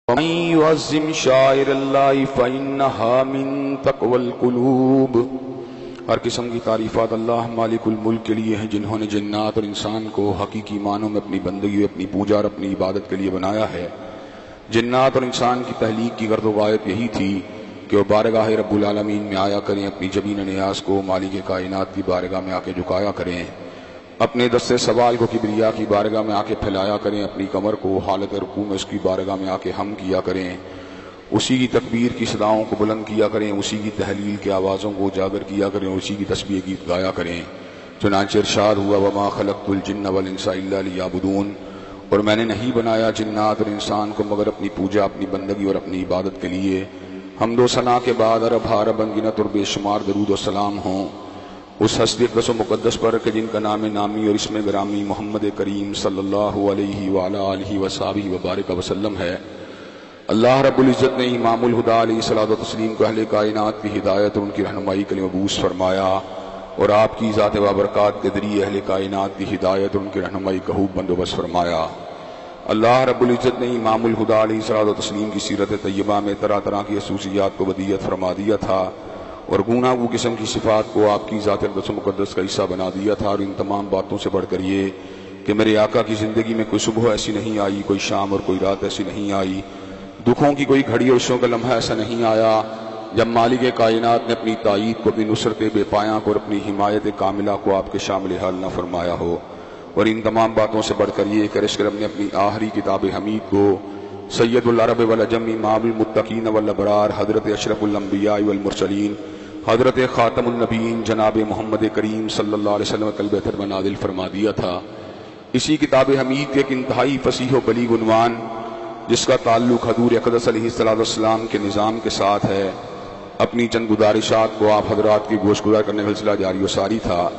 ومن يعظم شعائر اللہ فإنها من تقوى القلوب۔ ہر قسم کی تعریفات اللہ مالک الملک کے لیے ہیں، جنہوں نے جنات اور انسان کو حقیقی معنوں میں اپنی بندگی، اپنی پوجا اور اپنی عبادت کے لیے بنایا ہے۔ جنات اور انسان کی تخلیق کی غرض و غایت یہی تھی کہ وہ بارگاہ رب العالمین میں آیا کریں، اپنی جبین نیاز کو مالک کائنات کی بارگاہ میں آ کے جھکایا کریں، اپنے دست سوال کو کبریا کی بارگاہ میں آ کے پھیلایا کریں، اپنی کمر کو حالت رکوع میں اس کی بارگاہ میں آ کے ہم کیا کریں، اسی کی تکبیر کی صداؤں کو بلند کیا کریں، اسی کی تحلیل کے آوازوں کو اجاگر کیا کریں، اسی کی تسبیح گیت گایا کریں۔ چنانچہ ارشاد ہوا وما خلقت الجن والانس الا لیعبدون، اور میں نے نہیں بنایا جنات اور انسان کو مگر اپنی پوجا، اپنی بندگی اور اپنی عبادت کے لیے۔ حمد و ثنا کے بعد عرب حارب انگنت اور بے شمار درود و سلام ہوں اس ہستی اقدس و مقدس پر کہ جن کا نام نامی اور اسم گرامی محمد کریم صلی اللہ علیہ وعلی آلہ وصحبہ وبارک وسلم ہے۔ اللہ رب العزت نے امام الہدیٰ علیہ الصلوۃ والتسلیم کو اہل کائنات کی ہدایت اور ان کی رہنمائی کے لیے مبعوث فرمایا، اور آپ کی ذات بابرکات کے ذریعے اہل کائنات کی ہدایت اور ان کی رہنمائی کا خوب بندوبست فرمایا۔ اللہ رب العزت نے امام الہدیٰ علیہ الصلوۃ والتسلیم کی سیرت طیبہ میں طرح طرح کی خصوصیات کو ودیعت فرما دیا تھا، اور گوناگو قسم کی صفات کو آپ کی ذات اقدس و مقدس کا حصہ بنا دیا تھا، اور ان تمام باتوں سے بڑھ کر یہ کہ میرے آقا کی زندگی میں کوئی صبح ایسی نہیں آئی، کوئی شام اور کوئی رات ایسی نہیں آئی، دکھوں کی کوئی گھڑی اور عشقوں کا لمحہ ایسا نہیں آیا جب مالک کائنات نے اپنی تائید کو، اپنی نصرت بے پایاں کو اور اپنی حمایت کاملہ کو آپ کے شامل حال نہ فرمایا ہو۔ اور ان تمام باتوں سے بڑھ کر یہ کہ عرش کرم نے اپنی آخری کتاب حمید کو سید العرب والعجم امام المتقین والابرار حضرت اشرف الانبیاء والمرسلین حضرت خاتم النبیین جناب محمد کریم صلی اللہ علیہ وسلم قلب اتھر میں نازل فرما دیا تھا۔ اسی کتاب حمید کے ایک انتہائی فصیح و بلیغ عنوان جس کا تعلق حضور اقدس علیہ السلام کے نظام کے ساتھ ہے، اپنی چند گزارشات کو آپ حضرات کی گوش گزار کرنے کا سلسلہ جاری و ساری تھا،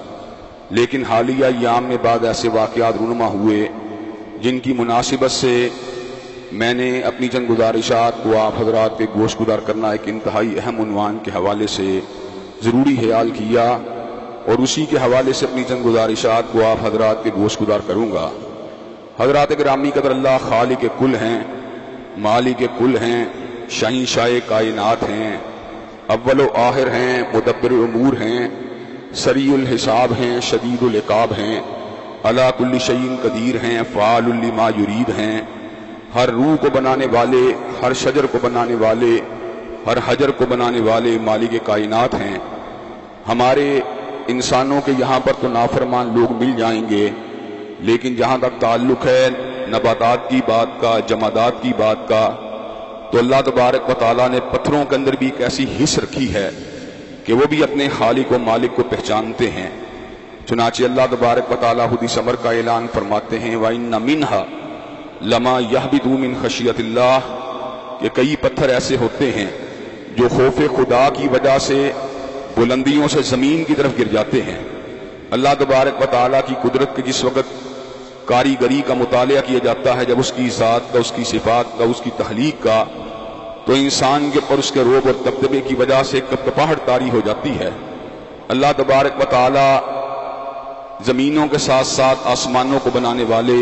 لیکن حالیہ ایام میں بعد ایسے واقعات رونما ہوئے جن کی مناسبت سے میں نے اپنی چند گزارشات کو آپ حضرات کے گوش گزار کرنا ایک انتہائی اہم عنوان کے حوالے سے ضروری خیال کیا، اور اسی کے حوالے سے اپنی چند گزارشات کو آپ حضرات کے گوش گزار کروں گا۔ حضرات گرامی قدر اللہ خالق کل ہیں، مالک کل ہیں، شہنشاہ کائنات ہیں، اول و آخر ہیں، مدبر امور ہیں، سریع الحساب ہیں، شدید العقاب ہیں، علی کل شیء قدیر ہیں، فعال لما یرید ہیں، ہر روح کو بنانے والے، ہر شجر کو بنانے والے، ہر حجر کو بنانے والے مالک کائنات ہیں۔ ہمارے انسانوں کے یہاں پر تو نافرمان لوگ مل جائیں گے، لیکن جہاں تک تعلق ہے نباتات کی بات کا، جمادات کی بات کا، تو اللہ تبارک و تعالیٰ نے پتھروں کے اندر بھی ایک ایسی حص رکھی ہے کہ وہ بھی اپنے خالق و مالک کو پہچانتے ہیں۔ چنانچہ اللہ تبارک و تعالیٰ خود اس امر کا اعلان فرماتے ہیں وَإِنَّ مِنْهَا لَمَا يَهْبِطُ مِنْ خَشْيَةِ اللَّهِ، کہ کئی پتھر ایسے ہوتے ہیں جو خوف خدا کی وجہ سے بلندیوں سے زمین کی طرف گر جاتے ہیں۔ اللہ تبارک و تعالیٰ کی قدرت کے جس وقت کاریگری کا مطالعہ کیا جاتا ہے، جب اس کی ذات کا، اس کی صفات کا، اس کی تخلیق کا، تو انسان کے پر اس کے روب اور دبدبے کی وجہ سے کپکپاہٹ طاری ہو جاتی ہے۔ اللہ تبارک و تعالی زمینوں کے ساتھ ساتھ آسمانوں کو بنانے والے،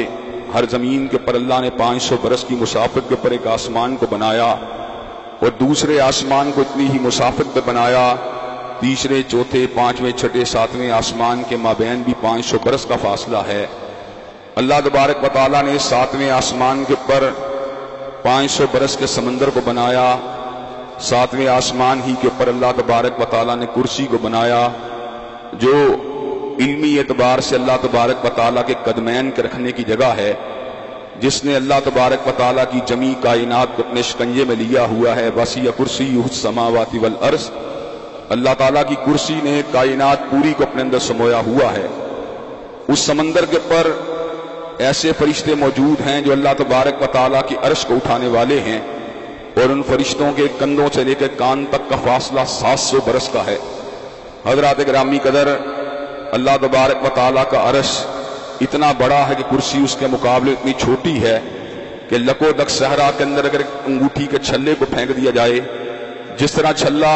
ہر زمین کے پر اللہ نے 500 برس کی مسافت کے پر ایک آسمان کو بنایا، اور دوسرے آسمان کو اتنی ہی مسافت پہ بنایا، تیسرے، چوتھے، پانچویں، چھٹے، ساتویں آسمان کے مابین بھی 500 برس کا فاصلہ ہے۔ اللہ تبارک و تعالیٰ نے 7ویں آسمان کے پر 500 برس کے سمندر کو بنایا، 7ویں آسمان ہی کے اوپر اللہ تبارک و تعالیٰ نے کرسی کو بنایا، جو علمی اعتبار سے اللہ تبارک و تعالیٰ کے قدمین کے رکھنے کی جگہ ہے، جس نے اللہ تبارک و تعالیٰ کی جمی کائنات کو اپنے شکنجے میں لیا ہوا ہے۔ وسیع کرسیہ السماوات والارض، اللہ تعالیٰ کی کرسی نے کائنات پوری کو اپنے اندر سمویا ہوا ہے۔ اس سمندر کے پر ایسے فرشتے موجود ہیں جو اللہ تبارک و تعالیٰ کی عرش کو اٹھانے والے ہیں، اور ان فرشتوں کے کندھوں سے لے کے کان تک کا فاصلہ 700 برس کا ہے۔ حضرات گرامی قدر، اللہ تبارک و تعالیٰ کا عرش اتنا بڑا ہے کہ کرسی اس کے مقابلے اتنی چھوٹی ہے کہ لکو دک صحرا کے اندر اگر انگوٹھی کے چھلے کو پھینک دیا جائے، جس طرح چھلا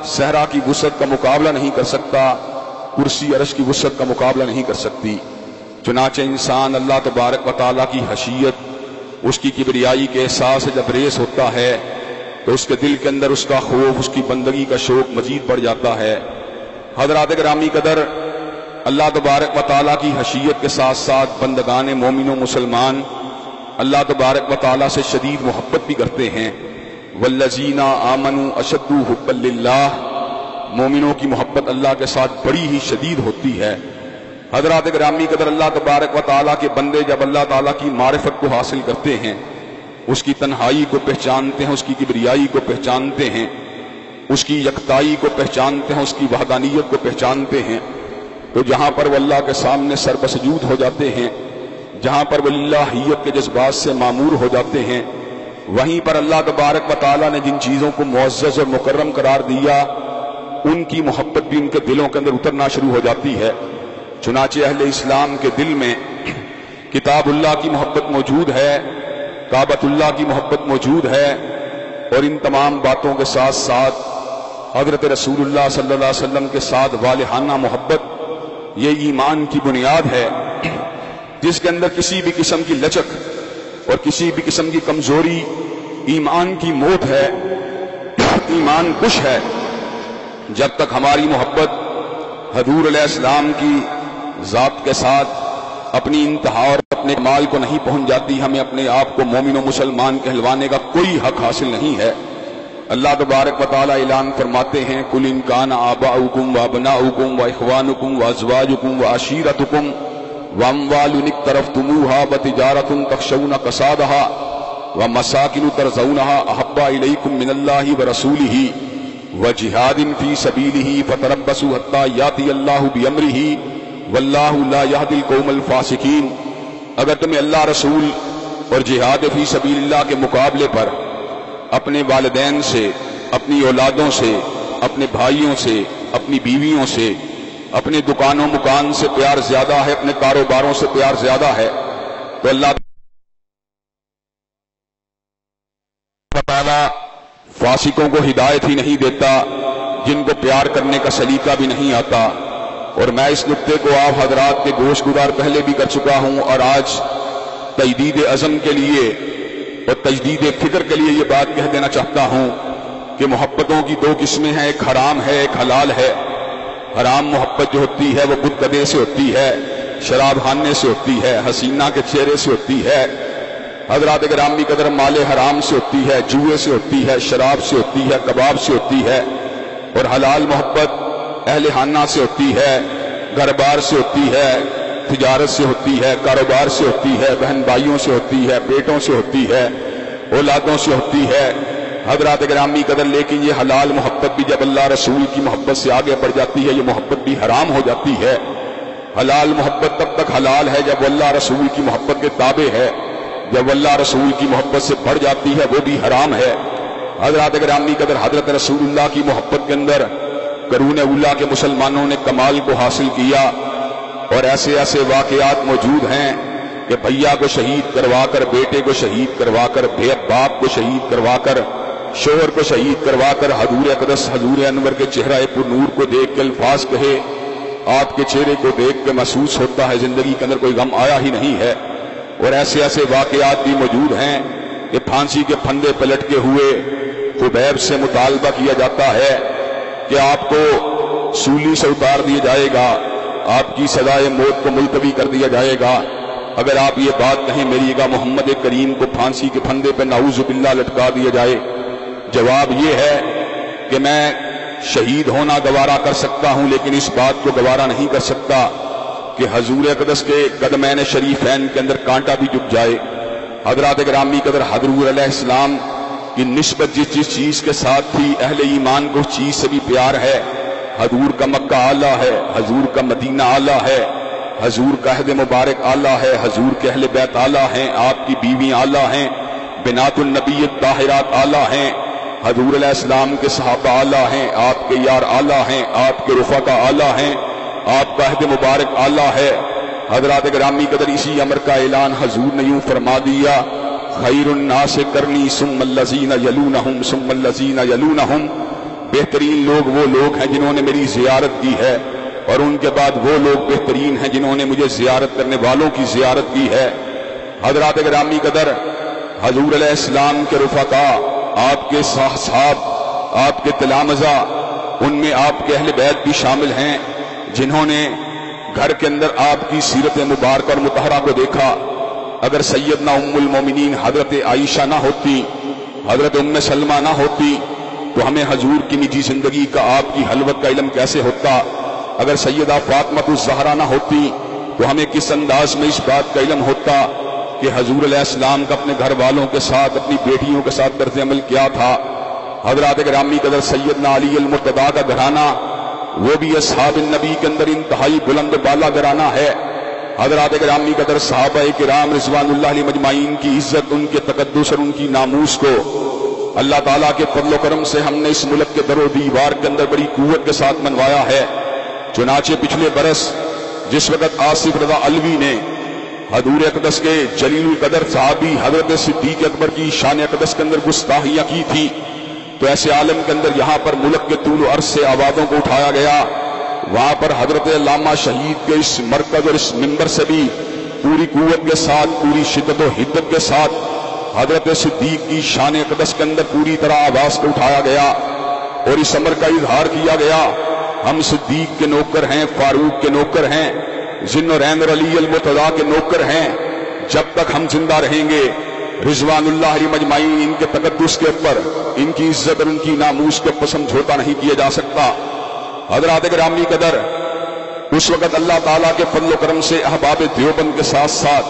صحرا کی وسعت کا مقابلہ نہیں کر سکتا، کرسی عرش کی وسعت کا مقابلہ نہیں کر سکتی۔ چنانچہ انسان اللہ تبارک و تعالیٰ کی حشیت اس کی کبریائی کے احساس سے جب ریس ہوتا ہے تو اس کے دل کے اندر اس کا خوف، اس کی بندگی کا شوق مزید بڑھ جاتا ہے۔ حضرات گرامی قدر، اللہ تبارک و تعالیٰ کی حشیت کے ساتھ ساتھ بندگان مومن و مسلمان اللہ تبارک و تعالیٰ سے شدید محبت بھی کرتے ہیں۔ والذین آمنوا اشد حبا للہ، مومنوں کی محبت اللہ کے ساتھ بڑی ہی شدید ہوتی ہے۔ حضرات گرامی قدر، اللہ تبارک و تعالیٰ کے بندے جب اللہ تعالیٰ کی معرفت کو حاصل کرتے ہیں، اس کی تنہائی کو پہچانتے ہیں، اس کی کبریائی کو پہچانتے ہیں، اس کی یکتائی کو پہچانتے ہیں، اس کی وحدانیت کو پہچانتے ہیں، تو جہاں پر وہ اللہ کے سامنے سر بسجود ہو جاتے ہیں، جہاں پر وہ الہیت کے جذبات سے معمور ہو جاتے ہیں، وہیں پر اللہ تبارک و تعالیٰ نے جن چیزوں کو معزز اور مکرم قرار دیا ان کی محبت بھی ان کے دلوں کے اندر اترنا شروع ہو جاتی ہے۔ چنانچہ اہل اسلام کے دل میں کتاب اللہ کی محبت موجود ہے، کعبۃ اللہ کی محبت موجود ہے، اور ان تمام باتوں کے ساتھ ساتھ حضرت رسول اللہ صلی اللہ علیہ وسلم کے ساتھ والہانہ محبت، یہ ایمان کی بنیاد ہے، جس کے اندر کسی بھی قسم کی لچک اور کسی بھی قسم کی کمزوری ایمان کی موت ہے، ایمان کش ہے۔ جب تک ہماری محبت حضور علیہ السلام کی ذات کے ساتھ اپنی انتہا اور اپنے کمال کو نہیں پہنچ جاتی، ہمیں اپنے آپ کو مومن و مسلمان کہلوانے کا کوئی حق حاصل نہیں ہے۔ اللہ تبارک و تعالی اعلان فرماتے ہیں، قل ان کان آباؤکم وابناؤکم واخوانکم وازواجکم وعشیرتکم واموال اقترفتموها وتجارۃ تخشون کسادها ومساکن ترضونها احب الیکم من اللہ ورسولہ وجہاد فی سبیلہ فتربصوا حتی یاتی اللہ بامرہ واللہ لا یہدی القوم الفاسقین۔ اگر تمہیں اللہ، رسول اور جہاد فی سبیل اللہ کے مقابلے پر اپنے والدین سے، اپنی اولادوں سے، اپنے بھائیوں سے، اپنی بیویوں سے، اپنے دکانوں مکان سے پیار زیادہ ہے، اپنے کاروباروں سے پیار زیادہ ہے، تو اللہ تعالیٰ فاسقوں کو ہدایت ہی نہیں دیتا جن کو پیار کرنے کا سلیقہ بھی نہیں آتا۔ اور میں اس نقطے کو آپ حضرات کے گوش گزار پہلے بھی کر چکا ہوں، اور آج تجدید عزم کے لیے اور تجدید فکر کے لیے یہ بات کہہ دینا چاہتا ہوں کہ محبتوں کی دو قسمیں ہیں، ایک حرام ہے، ایک حلال ہے۔ حرام محبت جو ہوتی ہے وہ بت کدے سے ہوتی ہے، شراب خانے سے ہوتی ہے، حسینہ کے چہرے سے ہوتی ہے، حضرات گرامی قدر مال حرام سے ہوتی ہے، جوئے سے ہوتی ہے، شراب سے ہوتی ہے، کباب سے ہوتی ہے۔ اور حلال محبت اہل خانہ سے ہوتی ہے، گھر بار سے ہوتی ہے، تجارت سے ہوتی ہے، کاروبار سے ہوتی ہے، بہن بھائیوں سے ہوتی ہے، بیٹوں سے ہوتی ہے، اولادوں سے ہوتی ہے۔ حضرات گرامی قدر لیکن یہ حلال محبت بھی جب اللہ رسول کی محبت سے آگے بڑھ جاتی ہے، یہ محبت بھی حرام ہو جاتی ہے۔ حلال محبت تب تک حلال ہے جب اللہ رسول کی محبت کے تابع ہے، جب اللہ رسول کی محبت سے بڑھ جاتی ہے وہ بھی حرام ہے۔ حضرات گرامی قدر حضرت رسول اللہ کی محبت کے اندر قرون اولیٰ کے مسلمانوں نے کمال کو حاصل کیا، اور ایسے ایسے واقعات موجود ہیں کہ بھیا کو شہید کروا کر، بیٹے کو شہید کروا کر، باپ کو شہید کروا کر، شوہر کو شہید کروا کر حضور اقدس حضور انور کے چہرہ پر نور کو دیکھ کے الفاظ کہے، آپ کے چہرے کو دیکھ کے محسوس ہوتا ہے زندگی کے اندر کوئی غم آیا ہی نہیں ہے۔ اور ایسے ایسے واقعات بھی موجود ہیں کہ پھانسی کے پھندے پلٹتے ہوئے خبیب سے مطالبہ کیا جاتا ہے کہ آپ کو سولی سے اتار دیا جائے گا، آپ کی سزائے موت کو ملتوی کر دیا جائے گا اگر آپ یہ بات کہیں میری گا محمد کریم کو پھانسی کے پھندے پہ نعوذ باللہ لٹکا دیا جائے۔ جواب یہ ہے کہ میں شہید ہونا گوارا کر سکتا ہوں، لیکن اس بات کو گوارا نہیں کر سکتا کہ حضور اقدس کے قدمین شریفین کے اندر کانٹا بھی جھک جائے۔ حضرات گرامی قدر حضور علیہ السلام کی نسبت جس چیز کے ساتھ تھی، اہل ایمان کو اس چیز سے بھی پیار ہے۔ حضور کا مکہ اعلیٰ ہے، حضور کا مدینہ اعلیٰ ہے، حضور کا عہد مبارک اعلیٰ ہے، حضور کے اہل بیت اعلیٰ ہیں، آپ کی بیوی اعلیٰ ہیں، بنات النبی الطاہرات اعلیٰ ہیں، حضور علیہ السلام کے صحابہ اعلیٰ ہیں، آپ کے یار اعلیٰ ہیں، آپ کے رفقا اعلیٰ ہیں، آپ کا عہد مبارک اعلیٰ ہے۔ حضرات گرامی قدر اسی امر کا اعلان حضور نے یوں فرما دیا، خیر الناس کرنی ثم الذین یلونہم ثم الذین یلونہم، بہترین لوگ وہ لوگ ہیں جنہوں نے میری زیارت کی ہے، اور ان کے بعد وہ لوگ بہترین ہیں جنہوں نے مجھے زیارت کرنے والوں کی زیارت کی ہے۔ حضرات گرامی قدر حضور علیہ السلام کے رفقا، آپ کے صحاب، آپ کے تلامذہ، ان میں آپ کے اہل بیت بھی شامل ہیں جنہوں نے گھر کے اندر آپ کی سیرت مبارکہ اور مطہرہ کو دیکھا۔ اگر سیدنا ام المومنین حضرت عائشہ نہ ہوتی، حضرت ام سلمہ نہ ہوتی، تو ہمیں حضور کی نجی زندگی کا، آپ کی حلوت کا علم کیسے ہوتا؟ اگر سیدہ فاطمہ الزہرا نہ ہوتی تو ہمیں کس انداز میں اس بات کا علم ہوتا کہ حضور علیہ السلام کا اپنے گھر والوں کے ساتھ، اپنی بیٹیوں کے ساتھ طرز عمل کیا تھا؟ حضرات گرامی قدر سیدنا علی المرتضیٰ کا گھرانہ، وہ بھی اصحاب النبی کے اندر انتہائی بلند بالا گھرانہ ہے۔ حضرات گرامی قدر صحابہ کرام رضوان اللہ علیہ مجمعین کی عزت، ان کے تقدس اور ان کی ناموس کو اللہ تعالیٰ کے فضل و کرم سے ہم نے اس ملک کے در و دیوار کے اندر بڑی قوت کے ساتھ منوایا ہے۔ چنانچہ پچھلے برس جس وقت آصف رضا علوی نے حضور اقدس کے جلیل القدر صحابی حضرت صدیق اکبر کی شان اقدس کے اندر گستاخیاں کی تھی، تو ایسے عالم کے اندر یہاں پر ملک کے طول و عرض سے آوازوں کو اٹھایا گیا۔ وہاں پر حضرت علامہ شہید کے اس مرکز اور اس منبر سے بھی پوری قوت کے ساتھ، پوری شدت و حدت کے ساتھ حضرت صدیق کی شان اقدس کے اندر پوری طرح آواز کو اٹھایا گیا اور اس امر کا اظہار کیا گیا، ہم صدیق کے نوکر ہیں، فاروق کے نوکر ہیں، ذوالنورین اور علی المرتضیٰ کے نوکر ہیں۔ جب تک ہم زندہ رہیں گے رضوان اللہ علیہ مجمعین، ان کے تقدس کے اوپر، ان کی عزت اور ان کی ناموس کے اوپر سمجھوتا نہیں کیا جا سکتا۔ حضرات گرامی قدر، اس وقت اللہ تعالیٰ کے فضل و کرم سے احباب دیوبند کے ساتھ ساتھ،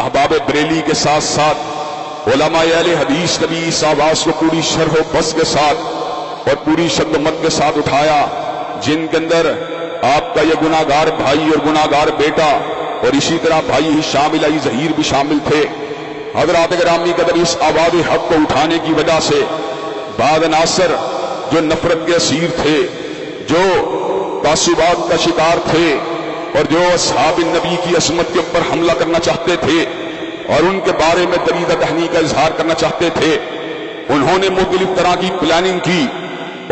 احباب بریلی کے ساتھ ساتھ علماء اہل حدیث نے بھی اس آواز کو پوری شرح و بس کے ساتھ اور پوری شد و مت کے ساتھ اٹھایا، جن کے اندر آپ کا یہ گناہگار بھائی اور گناہگار بیٹا اور اسی طرح بھائی ہی شامل علی ظہیر بھی شامل تھے۔ حضرات گرامی قدر، اس آواز حق کو اٹھانے کی وجہ سے بعض عناصر جو نفرت کے اسیر تھے، جو تعصبات کا شکار تھے اور جو اصحاب النبی کی عصمت کے اوپر حملہ کرنا چاہتے تھے اور ان کے بارے میں دریدہ دہنی کا اظہار کرنا چاہتے تھے، انہوں نے مختلف طرح کی پلاننگ کی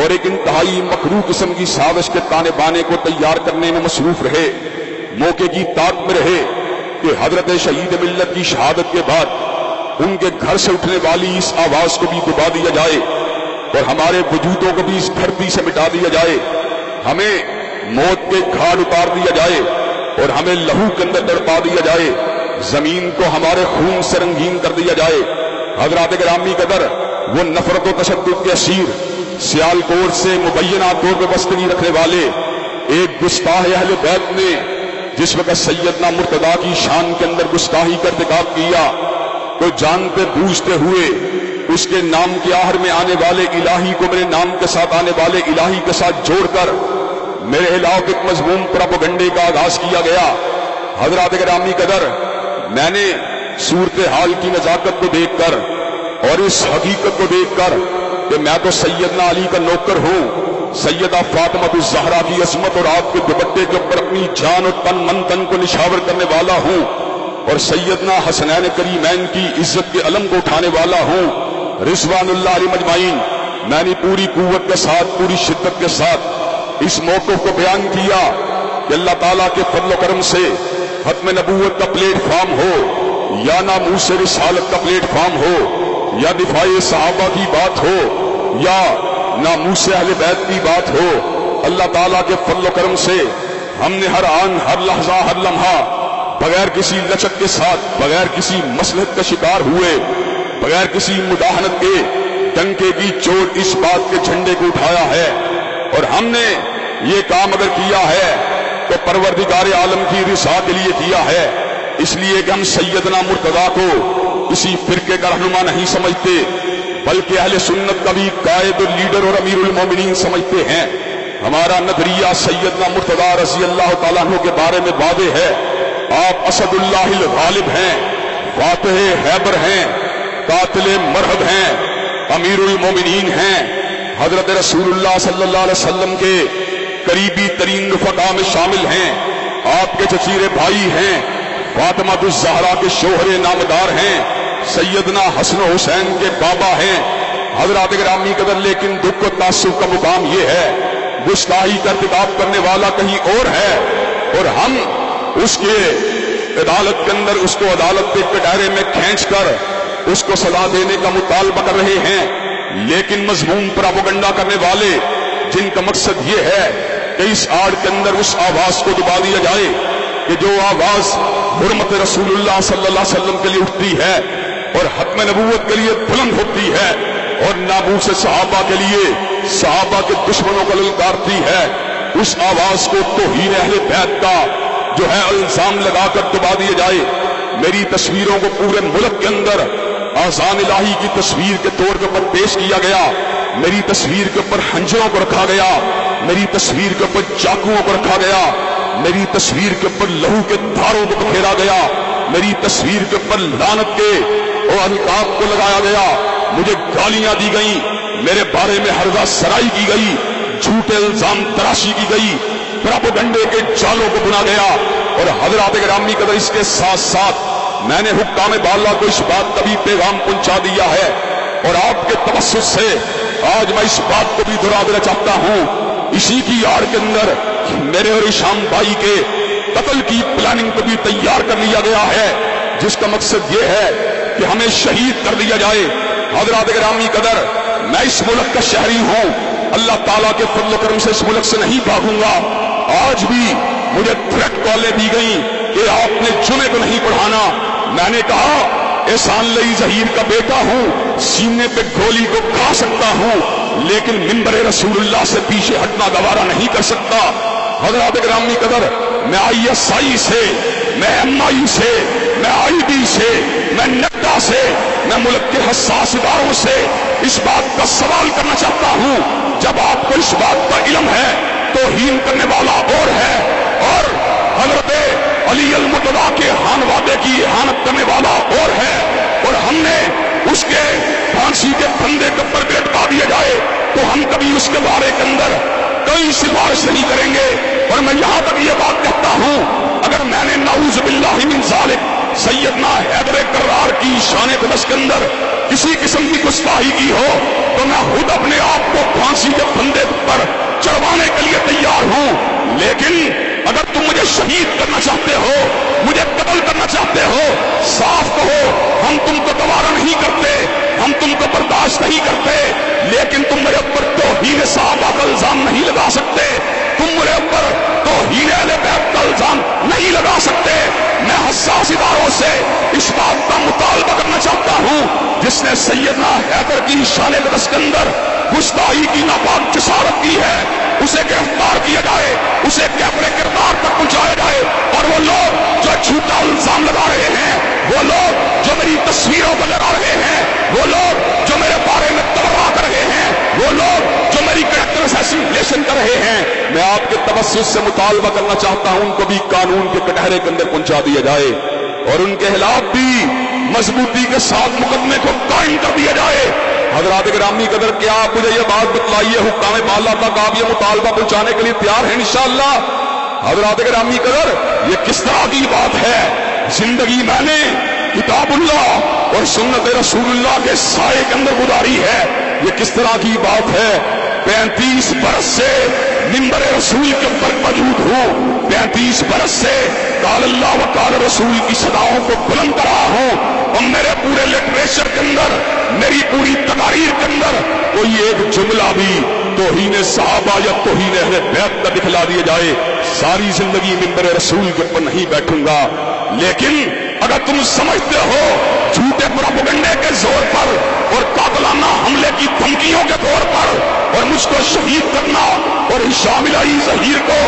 اور ایک انتہائی مکروہ قسم کی سازش کے تانے بانے کو تیار کرنے میں مصروف رہے۔ موقع کی طاق میں رہے کہ حضرت شہید ملت کی شہادت کے بعد ان کے گھر سے اٹھنے والی اس آواز کو بھی دبا دیا جائے اور ہمارے وجودوں کو بھی اس دھرتی سے مٹا دیا جائے، ہمیں موت کے گھاٹ اتار دیا جائے اور ہمیں لہو کے اندر تڑپا دیا جائے، زمین کو ہمارے خون سے رنگین کر دیا جائے۔ حضرات گرامی قدر، وہ نفرت و تشدد کے اسیر، سیالکوٹ سے مبینہ طور پہ بستگی رکھنے والے ایک گستاخ اہل بیت نے جس وقت سیدنا مرتضیٰ کی شان کے اندر گستاخی کا ارتکاب کیا، تو جانتے بوجھتے ہوئے اس کے نام کے آخر میں آنے والے الہی کو میرے نام کے ساتھ آنے والے الہی کے ساتھ جوڑ کر میرے خلاف ایک مضمون پروپیگنڈے کا آغاز کیا گیا۔ حضرات گرامی قدر، میں نے صورتحال کی نزاکت کو دیکھ کر اور اس حقیقت کو دیکھ کر کہ میں تو سیدنا علی کا نوکر ہوں، سیدہ فاطمہ الزہرا کی عظمت اور آپ کے دوپٹے کے اوپر اپنی جان اور تن من تن کو نشاور کرنے والا ہوں، اور سیدنا حسنین کریمین کی عزت کے علم کو اٹھانے والا ہوں، رضوان اللہ علیہ مجمعین۔ میں نے پوری قوت کے ساتھ، پوری شدت کے ساتھ اس موقف کو بیان کیا کہ اللہ تعالیٰ کے فضل و کرم سے ختم نبوت کا پلیٹ فارم ہو یا ناموس رسالت کا پلیٹ فارم ہو یا دفاع صحابہ کی بات ہو یا ناموس اہل بیت کی بات ہو، اللہ تعالیٰ کے فضل و کرم سے ہم نے ہر آن، ہر لحظہ، ہر لمحہ بغیر کسی لچک کے ساتھ، بغیر کسی مصلحت کا شکار ہوئے، بغیر کسی مداہنت کے ڈنکے کی چوٹ اس بات کے جھنڈے کو اٹھایا ہے، اور ہم نے یہ کام اگر کیا ہے تو پروردگار عالم کی رضا کے لیے کیا ہے، اس لیے کہ ہم سیدنا مرتضیٰ کو کسی فرقے کا رہنما نہیں سمجھتے، بلکہ اہل سنت کا بھی قائد اور لیڈر اور امیر المومنین سمجھتے ہیں۔ ہمارا نظریہ سیدنا مرتضیٰ رضی اللہ تعالیٰ عنہ کے بارے میں واضح ہے، آپ اسد اللہ الغالب ہیں، فاتح خیبر ہیں، قاتل مرہد ہیں، امیر المومنین ہیں، حضرت رسول اللہ صلی اللہ علیہ وسلم کے قریبی ترین رفقا میں شامل ہیں، آپ کے چچیرے بھائی ہیں، فاطمہ الزہرا کے شوہر نامدار ہیں، سیدنا حسن و حسین کے بابا ہیں۔ حضرات گرامی قدر، لیکن دکھ و تعصب کا مقام یہ ہے، گستاخی کا ارتکاب کرنے والا کہیں اور ہے اور ہم اس کے عدالت کے اندر اس کو عدالت کے کٹہرے میں کھینچ کر اس کو سزا دینے کا مطالبہ کر رہے ہیں، لیکن مضمون پروپیگنڈا کرنے والے جن کا مقصد یہ ہے کہ اس آڑ کے اندر اس آواز کو دبا دیا جائے کہ جو آواز حرمت رسول اللہ صلی اللہ علیہ وسلم کے لیے اٹھتی ہے اور حتم نبوت کے لیے بلند ہوتی ہے اور ناموس صحابہ کے لیے صحابہ کے دشمنوں کو للکارتی ہے، اس آواز کو توہین اہل بیت کا جو ہے الزام لگا کر دبا دیا جائے۔ میری تصویروں کو پورے ملک کے اندر آذان الہی کی تصویر کے طور کے اوپر پیش کیا گیا، میری تصویر کے اوپر خنجروں کو رکھا گیا، میری تصویر کے اوپر چاقوؤں کو رکھا گیا، میری تصویر کے اوپر لہو کے دھاروں کو بکھیرا گیا، میری تصویر کے اوپر لعنت کے اور القاب کو لگایا گیا، مجھے گالیاں دی گئیں، میرے بارے میں ہرزہ سرائی کی گئی، جھوٹے الزام تراشی کی گئی، پروپیگنڈے کے جالوں کو بنا گیا۔ اور حضرات گرامی قدر اس کے ساتھ ساتھ میں نے حکام بالا کو اس بات کا بھی پیغام پہنچا دیا ہے، اور آپ کے توسط سے آج میں اس بات کو بھی دہرا دینا چاہتا ہوں، اسی کی آڑ کے اندر میرے اور ہشام بھائی کے قتل کی پلاننگ کو بھی تیار کر لیا گیا ہے، جس کا مقصد یہ ہے کہ ہمیں شہید کر دیا جائے۔ حضرات گرامی قدر میں اس ملک کا شہری ہوں، اللہ تعالیٰ کے فضل و کرم سے اس ملک سے نہیں بھاگوں گا۔ آج بھی مجھے تھریٹ کالیں دی گئیں کہ آپ نے جمعے کو نہیں پڑھانا، میں نے کہا احسان لئی ظہیر کا بیٹا ہوں، سینے پہ گولی کو کھا سکتا ہوں، لیکن منبر رسول اللہ سے پیچھے ہٹنا گوارا نہیں کر سکتا۔ حضرات گرامی قدر میں ISI سے، میں MI سے، میں ID سے، میں نڈا سے، میں ملک کے حساس اداروں سے اس بات کا سوال کرنا چاہتا ہوں، جب آپ کو اس بات کا علم ہے توہین کرنے والا اور ہے اور حضرت علی المرتضیٰ کے خانوادے کی احانت کرنے والا اور ہے، اور ہم نے اس کے پھانسی کے پھندے کے اوپر لٹکا دیا جائے تو ہم کبھی اس کے بارے کے اندر کوئی سفارش نہیں کریں گے۔ اور میں یہاں تک یہ بات کہتا ہوں، اگر میں نے نعوذ باللہ من ذالک سیدنا حیدر کرار کی شان قدس کے اندر کسی قسم کی گستاخی کی ہو تو میں خود اپنے آپ کو پھانسی کے پھندے پر چڑھوانے کے لیے تیار ہوں، لیکن اگر تم مجھے شہید کرنا چاہتے ہو، مجھے قتل کرنا چاہتے ہو، صاف کہو ہم تم کو گوارا نہیں کرتے، ہم تم کو برداشت نہیں کرتے، لیکن تم میرے اوپر توہین صحابہ کا الزام نہیں لگا سکتے، تم میرے اوپر توہین اہل بیت کا الزام نہیں لگا سکتے۔ میں حساس اداروں سے اس بات کا مطالبہ کرنا چاہتا ہوں، جس نے سیدنا حیدر کی شان قدس کے اندر گستاخی کی ناپاک جسارت کی ہے، اسے گرفتار کیا جائے، اسے کیفر کردار تک پہنچایا جائے، اور وہ لوگ جو جھوٹا الزام لگا رہے ہیں، وہ لوگ جو میری تصویروں پر لگا رہے ہیں، وہ لوگ جو میرے بارے میں تبرہ کر رہے ہیں، وہ لوگ جو میری کریکٹر اسیسینیشن کر رہے ہیں، میں آپ کے توسط سے مطالبہ کرنا چاہتا ہوں ان کو بھی قانون کے کٹہرے کے اندر پہنچا دیا جائے اور ان کے خلاف بھی مضبوطی کے ساتھ مقدمے کو قائم کر دیا جائے۔ حضرات گرامی قدر کیا آپ مجھے یہ بات بتلائیے، حکام بالا تک آپ یہ مطالبہ پہنچانے کے لیے تیار ہیں انشاءاللہ؟ حضرات گرامی قدر یہ کس طرح کی بات ہے؟ زندگی میں نے کتاب اللہ اور سنت رسول اللہ کے سائے کے اندر گزاری ہے، یہ کس طرح کی بات ہے؟ 35 برس سے منبر رسول کے اوپر موجود ہوں، 35 برس سے قال اللہ و قال رسول کی صداؤں کو بلند کر رہا ہوں، اور میرے پورے لٹریچر کے اندر، میری پوری تقاریر کے اندر کوئی ایک جملہ بھی توہین صحابہ یا توہین اہل بیت کا دکھلا دیا جائے، ساری زندگی منبر رسول کے اوپر نہیں بیٹھوں گا۔ لیکن اگر تم سمجھتے ہو جھوٹے پروپیگنڈے کے زور پر اور قاتلانہ حملے کی دھمکیوں کے طور پر اور مجھ کو شہید کرنا اور ہشام الہی ظہیر کو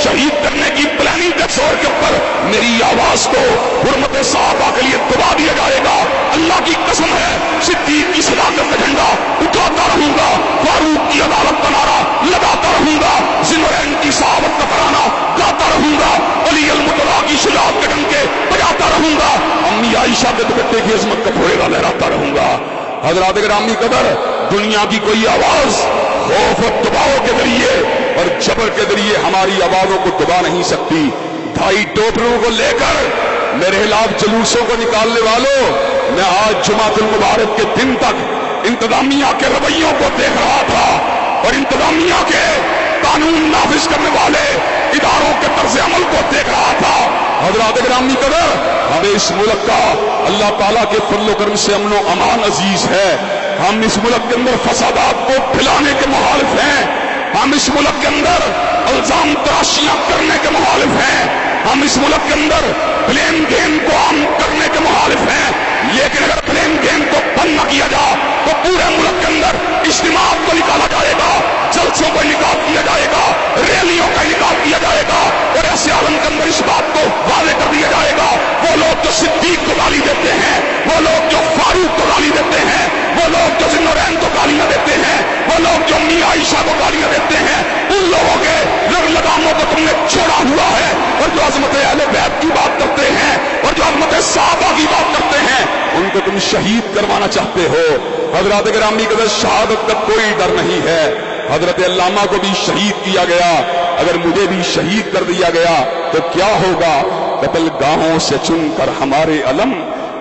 شہید کرنے کی پلاننگ کے زور کے اوپر میری آواز کو حرمت صحابہ کے لیے دبا دیا جائے گا، اللہ کی قسم ہے صدیق کی صداقت کا جھنڈا اٹھاتا رہوں گا، فاروق کی عدالت کا نعرہ لگاتا رہوں گا، ذوالنورین کی صحابت کا ترانہ گاتا رہوں گا، علی المرتضیٰ کی شجاعت کے ڈنکے بجاتا رہوں گا، امی عائشہ کے دوپٹے کی عظمت کا پھوڑا لہراتا رہوں گا۔ حضرات گرامی قدر دنیا کی کوئی آواز خوف و دباؤ کے ذریعے اور جبر کے ذریعے ہماری آوازوں کو دبا نہیں سکتی۔ بھائی ٹوپروں کو لے کر میرے خلاف جلوسوں کو نکالنے والوں، میں آج جمعۃ المبارک کے دن تک انتظامیہ کے رویوں کو دیکھ رہا تھا اور انتظامیہ کے قانون نافذ کرنے والے اداروں کے طرز عمل کو دیکھ رہا تھا، حضرات گرامی قدر، ہمیں اس ملک کا اللہ تعالیٰ کے فضل و کرم سے امن و امان عزیز ہے۔ ہم اس ملک کے اندر فسادات کو پھیلانے کے مخالف ہیں، ہم اس ملک کے اندر الزام تراشیاں کرنے کے مخالف ہیں، ہم اس ملک کے اندر بلیم گیم کو عام کرنے کے مخالف ہیں۔ لیکن اگر بلیم گیم کو بند نہ کیا جائے تو پورے ملک کے اندر اجتماعات کو نکالا جائے گا، جلسوں کو انعقاد کیا جائے گا، ریلیوں کا انعقاد کیا جائے گا، اور ایسے عالم کے اندر اس بات کو واضح کر دیا جائے گا وہ لوگ جو صدیق کو گالی دیتے ہیں، وہ لوگ جو فاروق کو گالی دیتے ہیں، وہ لوگ جو ذوالنورین کو گالیاں دیتے ہیں، وہ لوگ جو امی عائشہ کو گالیاں دیتے ہیں، ان لوگوں کے لگاموں کو تم نے چھوڑا ہوا ہے، اور جو عظمت اہل بیت کی بات کرتے ہیں اور جو عظمت صحابہ کی بات کرتے ہیں ان کو تم شہید کروانا چاہتے ہو۔ حضرات گرامی قدر، شہادت کا کوئی ڈر نہیں ہے۔ حضرت علامہ کو بھی شہید کیا گیا، اگر مجھے بھی شہید کر دیا گیا تو کیا ہوگا؟ قتل گاہوں سے چن کر ہمارے علم،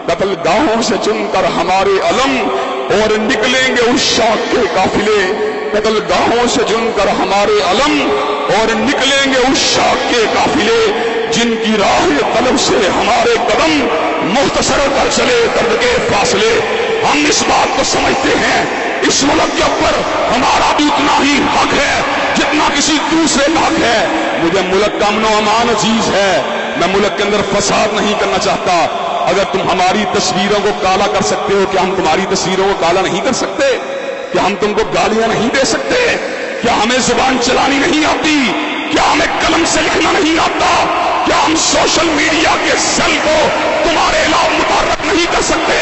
قتل گاہوں سے چن کر ہمارے علم، اور نکلیں گے اس شوق کے قافلے، قتل گاہوں سے چن کر ہمارے علم، اور نکلیں گے اس شوق کے قافلے، جن کی راہ طلب سے ہمارے قدم مختصر کر چلے درد کے فاصلے۔ ہم اس بات کو سمجھتے ہیں اس ملک کے اوپر ہمارا بھی اتنا ہی حق ہے جتنا کسی دوسرے کا حق ہے۔ مجھے ملک کا امن و امان عزیز ہے، میں ملک کے اندر فساد نہیں کرنا چاہتا۔ اگر تم ہماری تصویروں کو کالا کر سکتے ہو، کیا ہم تمہاری تصویروں کو کالا نہیں کر سکتے؟ کیا ہم تم کو گالیاں نہیں دے سکتے؟ کیا ہمیں زبان چلانی نہیں آتی؟ کیا ہمیں قلم سے لکھنا نہیں آتا؟ کیا ہم سوشل میڈیا کے سیل کو تمہارے علاوہ متحرک نہیں کر سکتے؟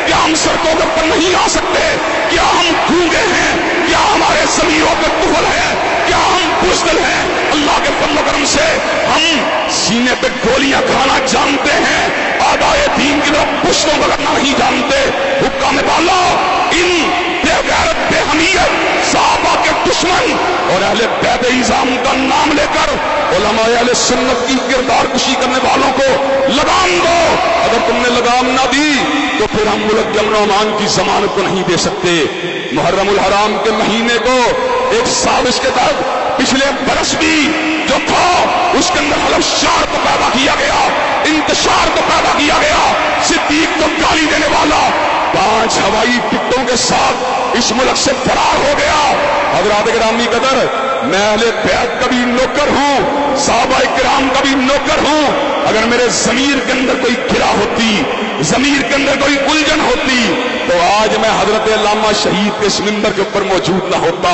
کیا ہم سڑکوں کے اوپر نہیں آ سکتے؟ کیا ہم گونگے ہیں؟ کیا ہمارے ضمیروں پہ طفل ہے؟ کیا ہم بزدل ہیں؟ اللہ کے فضل و کرم سے ہم سینے پہ گولیاں کھانا جانتے ہیں، آدائے دین کی طرف پشتوں کو کرنا نہیں جانتے۔ حکام بالا ان بے غیرت بے حمیت صحابہ کے دشمن اور اہل بیت اعظام کا نام لے کر علماء اہل سنت کی کردار کشی کرنے والوں کو لگام دو۔ اگر تم نے لگام نہ دی تو پھر ہم ملک کے امن و امان کی ضمانت کو نہیں دے سکتے۔ محرم الحرام کے مہینے کو ایک سازش کے تحت پچھلے برس بھی جو تھا اس کے اندر حلف شار کو پیدا کیا گیا، انتشار کو پیدا کیا گیا، صدیق کو گالی دینے والا 5 ہوائی ٹکٹوں کے ساتھ اس ملک سے فرار ہو گیا۔ حضرات گرامی قدر، میں اہل بیت کا بھی نوکر ہوں، صحابہ کرام کا بھی نوکر ہوں۔ اگر میرے ضمیر کے اندر کوئی گرا ہوتی، ضمیر کے اندر کوئی الجھن ہوتی تو آج میں حضرت علامہ شہید کے اس منبر کے اوپر موجود نہ ہوتا۔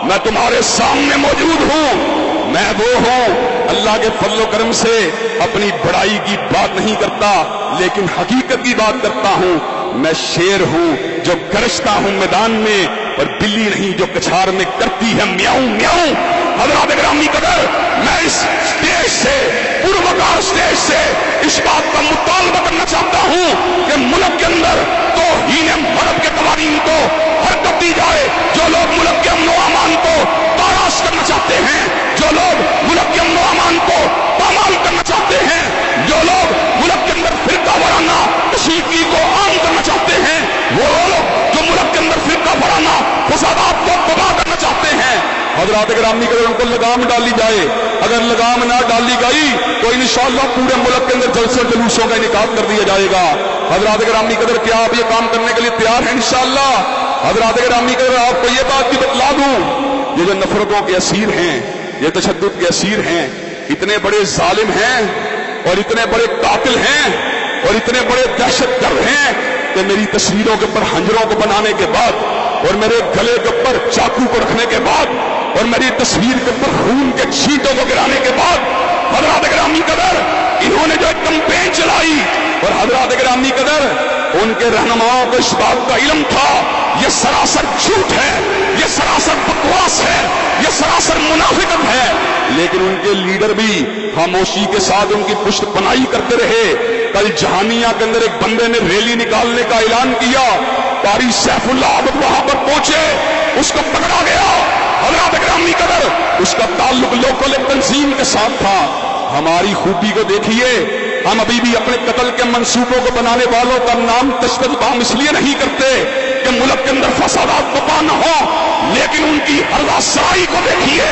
میں تمہارے سامنے موجود ہوں، میں وہ ہوں اللہ کے فضل و کرم سے اپنی بڑائی کی بات نہیں کرتا لیکن حقیقت کی بات کرتا ہوں۔ میں شیر ہوں جو گرجتا ہوں میدان میں، اور بلی نہیں جو کچھار میں کرتی ہے میاؤں میاؤں۔ حضرات گرامی قدر، میں اس اسٹیج سے، پروکار اسٹیج سے اس بات کا مطالبہ کرنا چاہتا ہوں کہ ملک کے اندر توہین مرد کے قوانین کو حرکت دی جائے۔ جو لوگ ملک کے امن و امان کو تاراش کرنا چاہتے ہیں، جو لوگ ملک کے امن و امان کو پامال کرنا چاہتے ہیں، جو لوگ ملک کے اندر فرقہ وارانہ کشیدگی کو عام کرنا چاہتے ہیں، وہ لوگ جو ملک کے اندر فرقہ وارانہ فسادات کو تباہ کرنا چاہتے ہیں، حضرات گرامی قدر ان کو لگام ڈالی جائے۔ اگر لگام نہ ڈالی گئی تو انشاءاللہ پورے ملک کے اندر جلسوں جلوسوں کا انعقاد کر دیا جائے گا۔ حضرات گرامی قدر، کیا آپ یہ کام کرنے کے لیے تیار ہیں انشاءاللہ؟ حضرات گرامی قدر، آپ کو یہ بات بھی بتلا دوں، یہ جو نفرتوں کے اسیر ہیں، یہ تشدد کے اسیر ہیں، اتنے بڑے ظالم ہیں اور اتنے بڑے قاتل ہیں اور اتنے بڑے دہشت گرد ہیں کہ میری تصویروں کے اوپر ہنجروں کو بنانے کے بعد اور میرے گلے کے اوپر چاقو کو رکھنے کے بعد اور میری تصویر کے اوپر خون کے چھینٹوں کو گرانے کے بعد حضرات گرامی قدر انہوں نے جو ایک کمپین چلائی، اور حضرات گرامی قدر ان کے رہنماؤں کو اس بات کا علم تھا یہ سراسر جھوٹ ہے، یہ سراسر بکواس ہے، یہ سراسر منافقت ہے، لیکن ان کے لیڈر بھی خاموشی کے ساتھ ان کی پشت پناہی کرتے رہے۔ کل جہانیہ کے اندر ایک بندے نے ریلی نکالنے کا اعلان کیا، قاری سیف اللہ عابد وہاں پر پہنچے، اس کو پکڑا گیا۔ حضرات گرامی قدر، اس کا تعلق لوکل ایک تنظیم کے ساتھ تھا۔ ہماری خوبی کو دیکھیے، ہم ابھی بھی اپنے قتل کے منصوبوں کو بنانے والوں کا نام تشدد عام اس لیے نہیں کرتے کہ ملک کے اندر فسادات بپا نہ ہو، لیکن ان کی حربہ سرائی کو دیکھیے،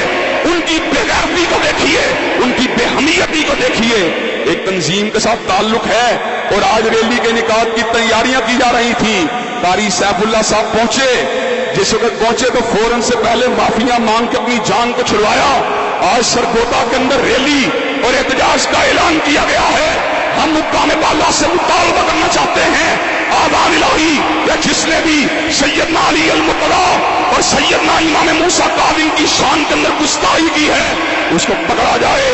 ان کی بے غیرتی کو دیکھیے، ان کی بے حمیتی کو دیکھیے۔ ایک تنظیم کے ساتھ تعلق ہے اور آج ریلی کے انعقاد کی تیاریاں کی جا رہی تھی. قاری سیف اللہ صاحب پہنچے. جس وقت پہنچے تو فوراً سے پہلے معافیاں مانگ کے اپنی جان کو چھڑوایا. آج سرگودا کے اندر ریلی اور احتجاج کا اعلان کیا گیا ہے. ہم مقام بالا سے مطالبہ کرنا چاہتے ہیں آبان الہی یا جس نے بھی سیدنا علی المرتضیٰ اور سیدنا امام موسیٰ کاظم کی شان کے اندر گستاخی کی ہے اس کو پکڑا جائے,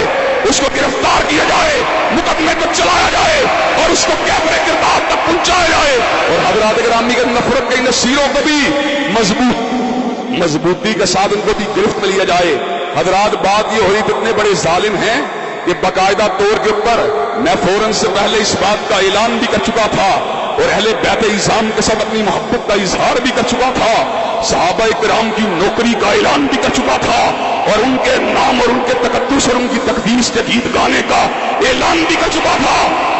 اس کو گرفتار کیا جائے, مقدمے کو چلایا جائے اور اس کو کیفر کردار تک پہنچایا جائے. اور حضرات گرامی کے نفرت کے نصیروں کو بھی مضبوطی کے ساتھ ان کو بھی گرفت میں لیا جائے. حضرات بات یہ ہو رہی اتنے بڑے ظالم ہیں کہ باقاعدہ طور کے اوپر میں فوراً سے پہلے اس بات کا اعلان بھی کر چکا تھا اور اہل بیت اعظام کے ساتھ اپنی محبت کا اظہار بھی کر چکا تھا. صحابہ کرام کی نوکری کا اعلان بھی کر چکا تھا اور ان کے نام اور ان کے تقدس اور ان کی تقدیس کے گیت گانے کا اعلان بھی کر چکا تھا.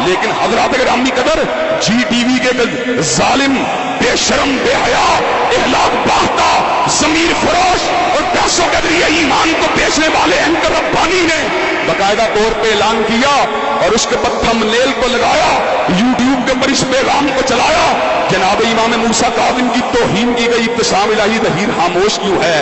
لیکن حضرات گرامی قدر جی ٹی وی کے ظالم, بے شرم, بے حیا, اخلاق باختہ, ضمیر فروش اور پیسوں کے ذریعے ایمان کو بیچنے والے اینکر ربانی نے باقاعدہ طور پہ اعلان کیا اور اس کے بعد تھم نیل کو لگایا, یوٹیوب کے اوپر اس پیغام کو چلایا. جناب امام موسیٰ کاظم کی توہین کی گئی ابتسام الہی ظہیر خاموش کیوں ہے؟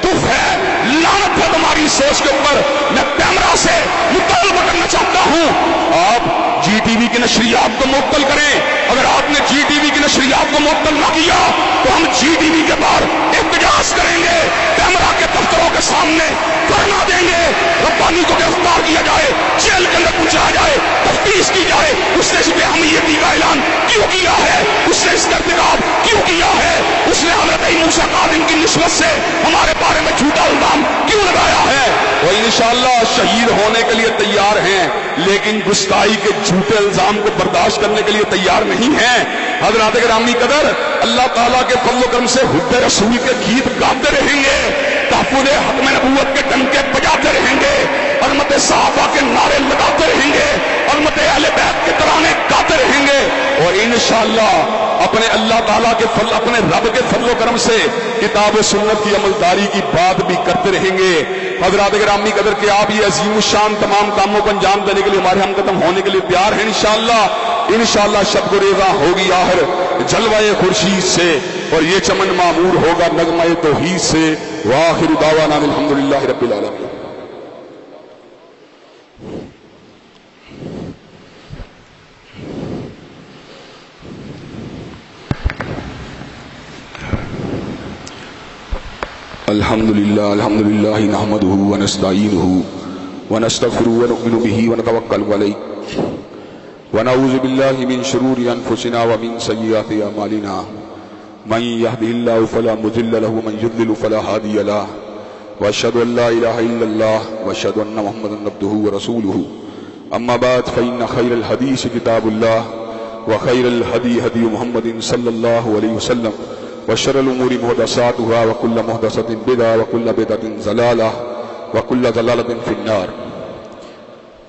تف ہے, لعنت ہے تمہاری سوچ کے اوپر. میں کیمرہ سے مطالبہ کرنا چاہتا ہوں آپ جی ٹی وی کی نشریات کو معطل کریں. اگر آپ نے جی ٹی وی کی نشریات کو معطل نہ کیا تو ہم جی ٹی وی کے باہر احتجاج کریں گے, کیمرہ کے دفتروں کے سامنے دھرنا دیں گے. ربانی کو گرفتار کیا جائے, جیل کے اندر پہنچایا جائے, تفتیش کی جائے اس نے اس بے اہمیتی کا اعلان کیوں کیا ہے, اس نے اس کا ارتکاب کیوں کیا ہے, اس نے حضرت موسیٰ کاظم کی نسبت سے ہمارے بارے میں جھوٹا الزام کیوں لگایا ہے. وہ انشاءاللہ شہید ہونے کے لیے تیار ہیں لیکن گستاخی کے جھوٹے الزام کو برداشت کرنے کے لیے تیار نہیں ہیں. حضرات گرامی قدر اللہ تعالیٰ کے فضل و کرم سے حب رسول کے گیت گاتے رہیں گے, تحفظ حکم نبوت کے ڈنکے بجاتے رہیں گے, عظمت صحابہ کے نعرے لگاتے رہیں گے, عظمت اہل بیت کے ترانے گاتے رہیں گے اور انشاءاللہ اپنے اللہ تعالیٰ کے فضل, اپنے رب کے فضل و کرم سے کتاب و سنت کی عملداری کی بات بھی کرتے رہیں گے. حضرات گرامی قدر کہ آپ یہ عظیم الشان تمام کاموں کو انجام دینے کے لیے ہمارے ہم قدم ہونے کے لیے تیار ہیں. انشاءاللہ شب گریزاں ہوگی آخر جلوہ خورشید سے اور یہ چمن معمور ہوگا نغمہ توحید سے. وآخر دعوانا الحمدللہ رب العالمین. الحمدللہ نحمده ونستعینه ونستغفره ونؤمن به ونتوکل علیہ ونعوذ باللہ من شرور انفسنا ومن سیئات اعمالنا من يهده الله فلا مضل له ومن يضلل فلا هادي له واشهد ان لا اله الا الله واشهد ان محمدا عبده ورسوله. اما بعد فان خير الحديث كتاب الله وخير الهدي هدي محمد صلى الله عليه وسلم وشر الامور محدثاتها وكل محدثة بدعة وكل بدعة ضلالة وكل ضلالة في النار.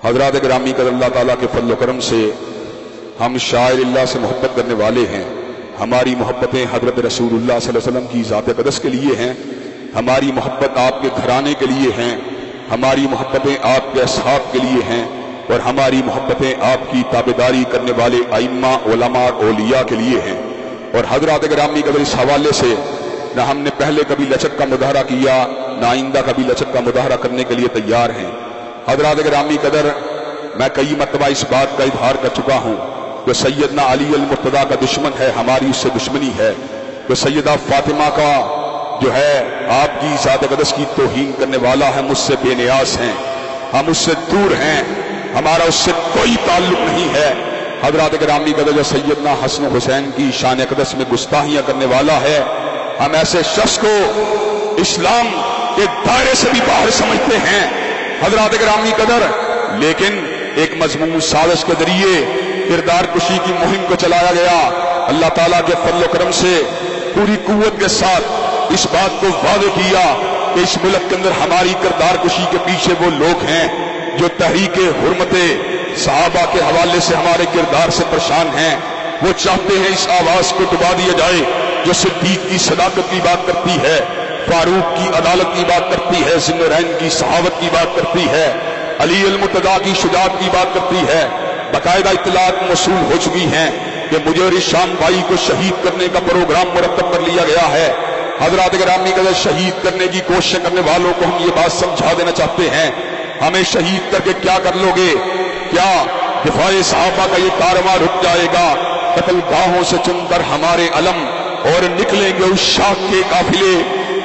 حضرات گرامی قدر اللہ تعالیٰ کے فضل و کرم سے ہم شاعر اللہ سے محبت کرنے والے ہیں. ہماری محبتیں حضرت رسول اللہ صلی اللہ علیہ وسلم کی ذات اقدس کے لیے ہیں, ہماری محبت آپ کے گھرانے کے لیے ہیں, ہماری محبتیں آپ کے اصحاب کے لیے ہیں اور ہماری محبتیں آپ کی تابعداری کرنے والے ائمہ, علماء, اولیاء کے لیے ہیں. اور حضرات گرامی قدر اس حوالے سے نہ ہم نے پہلے کبھی لچک کا مظاہرہ کیا نہ آئندہ کبھی لچک کا مظاہرہ کرنے کے لیے تیار ہیں. حضرات گرامی قدر میں کئی مرتبہ اس بات کا اظہار کر چکا ہوں کہ سیدنا علی المرتضیٰ کا دشمن ہے, ہماری اس سے دشمنی ہے. کہ سیدہ فاطمہ کا جو ہے آپ کی ذات اقدس کی توہین کرنے والا ہے, مجھ سے بے نیاز ہیں, ہم اس سے دور ہیں, ہمارا اس سے کوئی تعلق نہیں ہے. حضرات گرامی قدر جو سیدنا حسن حسین کی شان اقدس میں گستاخیاں کرنے والا ہے, ہم ایسے شخص کو اسلام کے دائرے سے بھی باہر سمجھتے ہیں. حضرات گرامی قدر لیکن ایک مضمون سازش کے ذریعے کردار کشی کی مہم کو چلایا گیا. اللہ تعالیٰ کے فضل و کرم سے پوری قوت کے ساتھ اس بات کو واضح کیا کہ اس ملک کے اندر ہماری کردار کشی کے پیچھے وہ لوگ ہیں جو تحریک حرمت صحابہ کے حوالے سے ہمارے کردار سے پریشان ہیں. وہ چاہتے ہیں اس آواز کو دبا دیا جائے جو صدیق کی صداقت کی بات کرتی ہے, فاروق کی عدالت کی بات کرتی ہے, ذی النورین کی صحابت کی بات کرتی ہے, علی المرتضیٰ کی شجاعت کی بات کرتی ہے، باقاعدہ اطلاعات موصول ہو چکی ہیں کہ مجھر شام بھائی کو شہید کرنے کا پروگرام مرتب کر لیا گیا ہے۔ حضرات گرامی قدر، شہید کرنے کی کوشش کرنے والوں کو ہم یہ بات سمجھا دینا چاہتے ہیں، ہمیں شہید کر کے کیا کر لو گے؟ کیا دفاع صحابہ کا یہ کارواں رک جائے گا؟ قتل گاہوں سے چن کر ہمارے علم اور نکلیں گے اس شاخ کے قافلے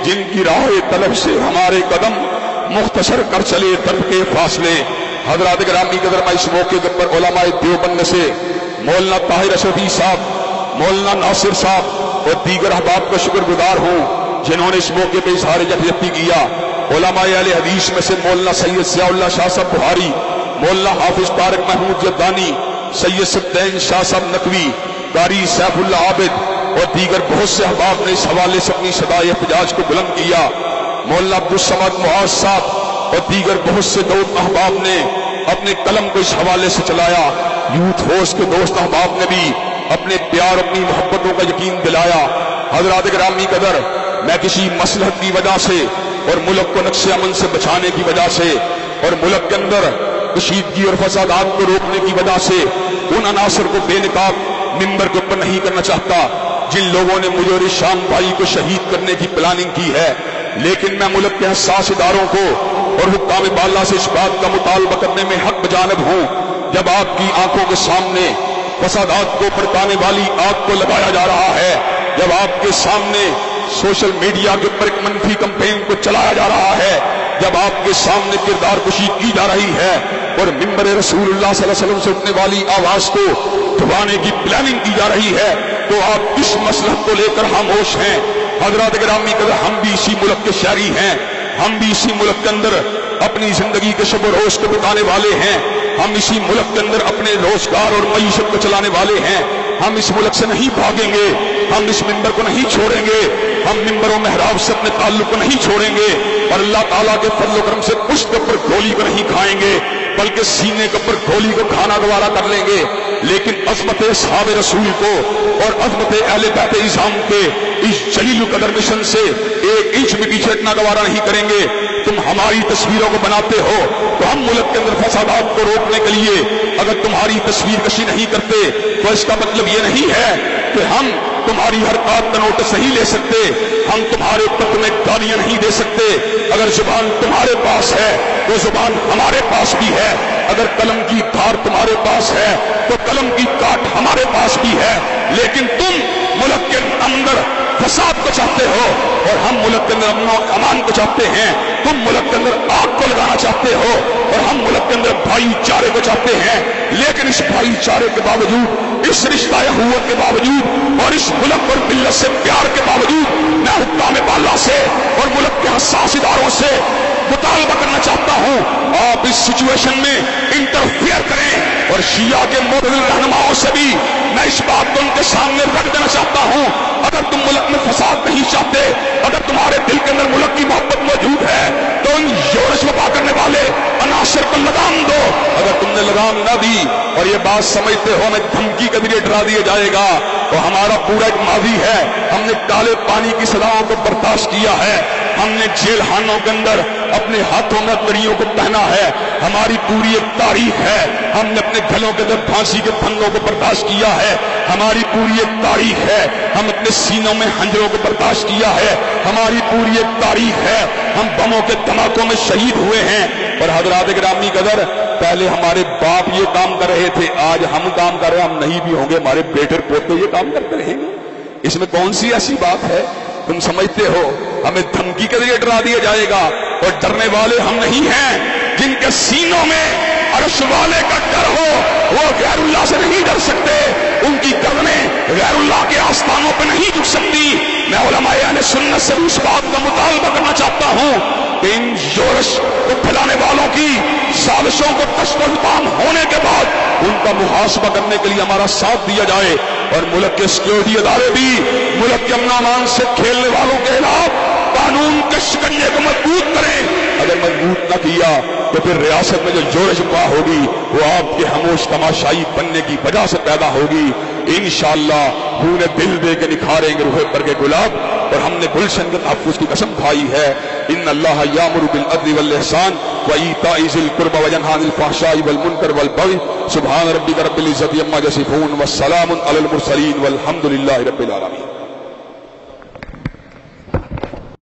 جن کی راہ طلب سے ہمارے قدم مختصر کر چلے درب کے فاصلے۔ حضرات گرامی قدر، میں اس موقع پر علماء دیوبند سے مولانا طاہر اشرفی صاحب، مولانا ناصر صاحب اور دیگر احباب کا شکر گزار ہوں جنہوں نے اس موقع پہ اظہار یکجہتی کیا۔ علماء اہل حدیث میں سے مولانا سید ضیاء اللہ شاہ صاحب بخاری، مولانا حافظ طارق محمود جدانی، سید سبطین شاہ صاحب نقوی، قاری سیف اللہ عابد اور دیگر بہت سے احباب نے اس حوالے سے اپنی صدائے احتجاج کو بلند کیا۔ مولانا عبدالصمد معاذ صاحب اور دیگر بہت سے دوست احباب نے اپنے قلم کو اس حوالے سے چلایا۔ یوتھ فورس کے دوست احباب نے بھی اپنے پیار، اپنی محبتوں کا یقین دلایا۔ حضرات گرامی قدر، میں کسی مصلحت کی وجہ سے اور ملک کو نقش امن سے بچانے کی وجہ سے اور ملک کے اندر کشیدگی اور فسادات کو روکنے کی وجہ سے ان عناصر کو بے نقاب ممبر کے اوپر نہیں کرنا چاہتا جن لوگوں نے مجھے اور شام بھائی کو شہید کرنے کی پلاننگ کی ہے، لیکن میں ملک کے حساس اداروں کو اور حکام بالا سے اس بات کا مطالبہ کرنے میں حق بجانب ہوں، جب آپ کی آنکھوں کے سامنے فسادات کو بھڑکانے والی آگ کو لگایا جا رہا ہے، جب آپ کے سامنے سوشل میڈیا کے اوپر ایک منفی کمپین کو چلایا جا رہا ہے، جب آپ کے سامنے کردار کشی کی جا رہی ہے اور ممبر رسول اللہ صلی اللہ علیہ وسلم سے اٹھنے والی آواز کو دبانے کی پلاننگ کی جا رہی ہے، تو آپ کس مصلحت کو لے کر خاموش ہیں؟ حضرات گرامی قدر، ہم بھی اسی ملک کے شہری ہیں، ہم بھی اسی ملک کے اندر اپنی زندگی کے شب و روز کو بتانے والے ہیں، ہم اسی ملک کے اندر اپنے روزگار اور معیشت کو چلانے والے ہیں، ہم اس ملک سے نہیں بھاگیں گے، ہم اس ممبر کو نہیں چھوڑیں گے، ہم ممبر و محراب سے اپنے تعلق کو نہیں چھوڑیں گے، اور اللہ تعالیٰ کے فضل و کرم سے پشت پر گولی کو نہیں کھائیں گے بلکہ سینے کے اوپر گولی کو کھانا گوارا کر لیں گے، لیکن عظمت اصحاب رسول کو اور عظمت اہل بیت اعظام کے اس جلیل القدر مشن سے 1 انچ بھی پیچھے ہٹنا گوارا نہیں کریں گے۔ تم ہماری تصویروں کو بناتے ہو تو ہم ملک کے اندر فسادات کو روکنے کے لیے اگر تمہاری تصویر کشی نہیں کرتے تو اس کا مطلب یہ نہیں ہے کہ ہم تمہاری حرکات کا نوٹس نہیں لے سکتے، ہم تمہارے پت میں گالیاں نہیں دے سکتے۔ اگر زبان تمہارے پاس ہے تو زبان ہمارے پاس بھی ہے، اگر قلم کی دھار تمہارے پاس ہے تو قلم کی کاٹ ہمارے پاس بھی ہے، لیکن تم ملک کے اندر فساد کو چاہتے ہو اور ہم ملک کے اندر امن و امان کو چاہتے ہیں، تم ملک کے اندر آگ کو لگانا چاہتے ہو اور ہم ملک کے اندر بھائی چارے کو چاہتے ہیں، لیکن اس بھائی چارے کے باوجود، اس رشتہ اخوت کے باوجود اور اس ملک اور ملت سے پیار کے باوجود میں حکام بالا سے اور ملک کے حساس اداروں سے مطالبہ کرنا چاہتا ہوں، آپ اس سچویشن میں انٹرفیئر کریں، اور شیعہ کے معتدل رہنماؤں سے بھی میں اس بات کو ان کے سامنے رکھ دینا چاہتا ہوں، اگر تم ملک میں فساد نہیں چاہتے، اگر تمہارے دل کے اندر ملک کی محبت موجود ہے تو ان یورش وبا کرنے والے عناصر کو لگام دو۔ اگر تم نے لگام نہ دی اور یہ بات سمجھتے ہو میں دھمکی کے ذریعے ڈرا دیا جائے گا تو ہمارا پورا ایک ماضی ہے، ہم نے کالے پانی کی سزاؤں کو برداشت کیا ہے، ہم نے جیل خانوں کے اندر اپنے ہاتھوں میں تریوں کو پہنا ہے، ہماری پوری ایک تاریخ ہے، ہم نے اپنے گلوں کے اندر پھانسی کے پھندوں کو برداشت کیا ہے، ہماری پوری ایک تاریخ ہے، ہم اپنے سینوں میں خنجروں کو برداشت کیا ہے، ہماری پوری ایک تاریخ ہے، ہم بموں کے دھماکوں میں شہید ہوئے ہیں۔ اور حضرات گرامی قدر، پہلے ہمارے باپ یہ کام کر رہے تھے، آج ہم کام کر رہے ہیں، ہم نہیں بھی ہوں گے، ہمارے بیٹے پوتے یہ کام کرتے رہیں گے، اس میں کون سی ایسی بات ہے؟ تم سمجھتے ہو ہمیں دھمکی کے ذریعے ڈرا دیا جائے گا، اور ڈرنے والے ہم نہیں ہیں، جن کے سینوں میں عرش والے کا ڈر ہو وہ غیر اللہ سے نہیں ڈر سکتے، ان کی گردنیں غیر اللہ کے آستانوں پہ نہیں جھک سکتی۔ میں علماء اہل سنت سے اس بات کا مطالبہ کرنا چاہتا ہوں کہ ان یورش کو پھیلانے والوں کی سازشوں کو کشف و نظام ہونے کے بعد ان کا محاسبہ کرنے کے لیے ہمارا ساتھ دیا جائے، اور ملک کے سیکورٹی ادارے بھی ملک کے امن و امان سے کھیلنے والوں کے خلاف قانون کے شکنجے کو مضبوط کریں۔ اگر مضبوط نہ کیا تو پھر ریاست میں جو جوش پا ہوگی وہ آپ کے خاموش تماشائی بننے کی وجہ سے پیدا ہوگی۔ انشاءاللہ خون دل دے کے نکھاریں گے روح پر کے گلاب، اور ہم نے گلشن کے تحفظ کی قسم کھائی ہے۔ ان اللہ یامر بالعدل والاحسان وایتاء ذی القربى وینہی عن الفحشاء والمنکر والبغی سبحان ربک رب العزۃ عما یصفون والسلام علی المرسلین والحمد للہ رب العالمین.